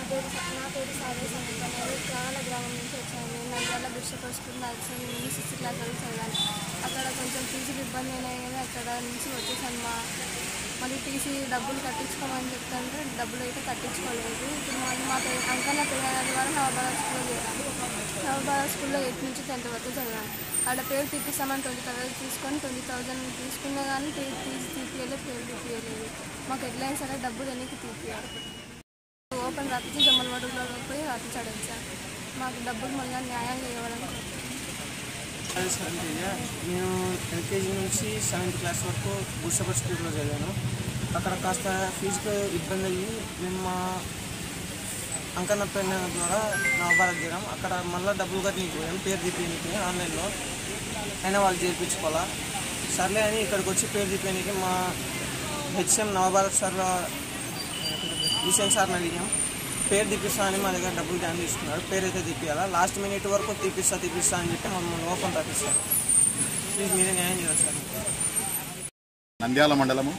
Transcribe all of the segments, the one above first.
నా పేరు సాదే సంగీత. నేను ప్రాణాల గ్రామం నుంచి వచ్చాను. నేను నంద్యాల బిషప్ స్కూల్ నర్సరీ నుండి 6th క్లాస్ వరకు చదివాను. అక్కడ కొంచెం ఫీజులు ఇబ్బంది అయినాయి కానీ అక్కడ నుంచి వచ్చేసాను. మళ్ళీ టీసీ డబ్బులు కట్టించుకోమని చెప్తుంటే డబ్బులు అయితే కట్టించుకోలేదు. ఇప్పుడు మా అంకన్న పెళ్ళైన ద్వారా నవభారత్ స్కూల్లో చేరాను. నవభారత్ స్కూల్లో 8th నుంచి 10th వరకు చదివాను. ఆడ పేరు తీపిస్తామని 20,000 తీసుకొని 20,000 తీసుకున్నా కానీ ఫీజు తీపియలేదు, పేరు తీపియలేదు. మాకు ఎట్లయినా సరే డబ్బులు ఎన్నికి తీపియాలి. ఓపెన్ రాపించి జమ్మలమడుగులో పోయి రాపించాడు ఎగ్జామ్. మాకు డబ్బులు మళ్ళీ న్యాయంగా ఇవ్వాలని. నేను ఎల్కేజీ నుంచి 7th క్లాస్ వరకు బుషపర్ స్కూల్లో చదివాను. అక్కడ కాస్త ఫీజుకు ఇబ్బంది అయ్యి మేము మా అంకన్న పెళ్ళ ద్వారా నవభారత్ చేరాం. అక్కడ మళ్ళీ డబ్బులు కట్టిపోయాం, పేరు తీపియడానికి ఆన్లైన్లో అయినా వాళ్ళు చేర్పించుకోవాలా. సర్లే అని ఇక్కడికి వచ్చి పేరు తీపియడానికి మా హెచ్ఎం నవభారత్ సార్లో ఈసీఎం సార్ని అడిగాం. పేరు తీపిస్తా అని మా దగ్గర డబ్బులు ధ్యానం తీసుకున్నాడు. పేరు అయితే తీపియాలా, లాస్ట్ మినిట్ వరకు తీపిస్తా అని చెప్పి మమ్మల్ని ఓపెన్ రాపిస్తారు. ప్లీజ్ మీరే న్యాయం చేయాలి సార్. నంద్యాల మండలము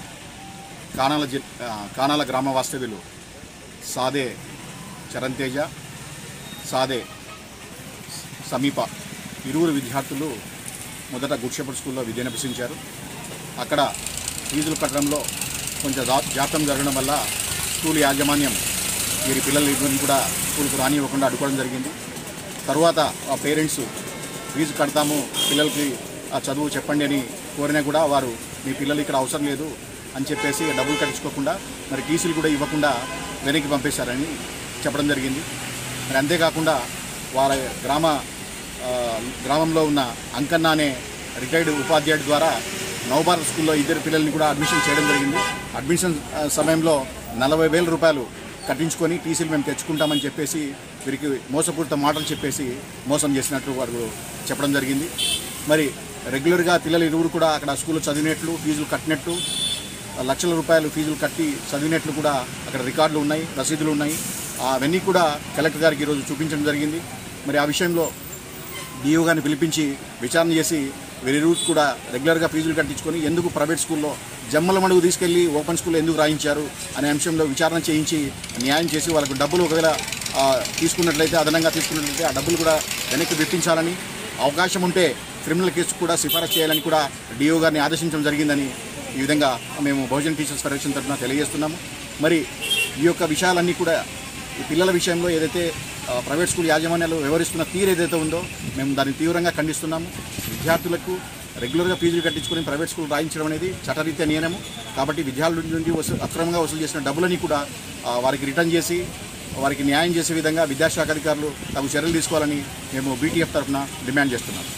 కానాల గ్రామ వాస్తవ్యులు సాదే చరణ్ తేజ, సాదే సమీప ఇరువురు విద్యార్థులు మొదట గుడ్ షెపర్డ్ స్కూల్లో విద్యనభ్యసించారు. అక్కడ ఫీజులు కట్టడంలో కొంచెం జాప్యం జరగడం వల్ల స్కూల్ యాజమాన్యం వీరి పిల్లలు ఇద్దరిని కూడా స్కూల్కు రానివ్వకుండా అడ్డుకోవడం జరిగింది. తర్వాత ఆ పేరెంట్స్ ఫీజు కడతాము, పిల్లలకి ఆ చదువు చెప్పండి అని కోరినా కూడా వారు మీ పిల్లలు ఇక్కడ అవసరం లేదు అని చెప్పేసి డబ్బులు కట్టించుకోకుండా మరి టీసీలు కూడా ఇవ్వకుండా వెనక్కి పంపేశారని చెప్పడం జరిగింది. మరి అంతేకాకుండా వారి గ్రామంలో ఉన్న అంకన్న అనే రిటైర్డ్ ఉపాధ్యాయుడి ద్వారా నవభారత్ స్కూల్లో ఇద్దరు పిల్లల్ని కూడా అడ్మిషన్ చేయడం జరిగింది. అడ్మిషన్ సమయంలో 40,000 రూపాయలు కట్టించుకొని టీసీలు మేము తెచ్చుకుంటామని చెప్పేసి వీరికి మోసపూరిత మాటలు చెప్పేసి మోసం చేసినట్లు వారు చెప్పడం జరిగింది. మరి రెగ్యులర్గా పిల్లలు ఇరువురు కూడా అక్కడ స్కూల్లో చదివినట్లు, ఫీజులు కట్టినట్టు, లక్షల రూపాయలు ఫీజులు కట్టి చదివినట్లు కూడా అక్కడ రికార్డులు ఉన్నాయి, రసీదులు ఉన్నాయి. అవన్నీ కూడా కలెక్టర్ గారికి ఈరోజు చూపించడం జరిగింది. మరి ఆ విషయంలో డిఓ గారిని పిలిపించి విచారణ చేసి వీరిరువురు కూడా రెగ్యులర్గా ఫీజులు కట్టించుకొని ఎందుకు ప్రైవేట్ స్కూల్లో జమ్మలమడుగు తీసుకెళ్లి ఓపెన్ స్కూల్లో ఎందుకు రాయించారు అనే అంశంలో విచారణ చేయించి న్యాయం చేసి వాళ్ళకు డబ్బులు ఒకవేళ తీసుకున్నట్లయితే, అదనంగా తీసుకున్నట్లయితే ఆ డబ్బులు కూడా వెనక్కి విప్పించాలని, అవకాశం ఉంటే క్రిమినల్ కేసు కూడా సిఫారసు చేయాలని కూడా డిఓ గారిని ఆదేశించడం జరిగిందని ఈ విధంగా మేము బహుజన్ టీచర్స్ ఫెడరేషన్ తరఫున తెలియజేస్తున్నాము. మరి ఈ యొక్క విషయాలన్నీ కూడా ఈ పిల్లల విషయంలో ఏదైతే ప్రైవేట్ స్కూల్ యాజమాన్యాలు వ్యవహరిస్తున్న తీరు ఏదైతే ఉందో మేము దాన్ని తీవ్రంగా ఖండిస్తున్నాము. విద్యార్థులకు రెగ్యులర్గా ఫీజులు కట్టించుకొని ప్రైవేట్ స్కూల్ రాయించడం అనేది చట్టరీత్యా నియమము. కాబట్టి విద్యార్థుల నుండి అక్రమంగా వసూలు చేసిన డబ్బులని కూడా వారికి రిటర్న్ చేసి వారికి న్యాయం చేసే విధంగా విద్యాశాఖ అధికారులు తగు చర్యలు తీసుకోవాలని మేము బీటీఎఫ్ తరఫున డిమాండ్ చేస్తున్నాము.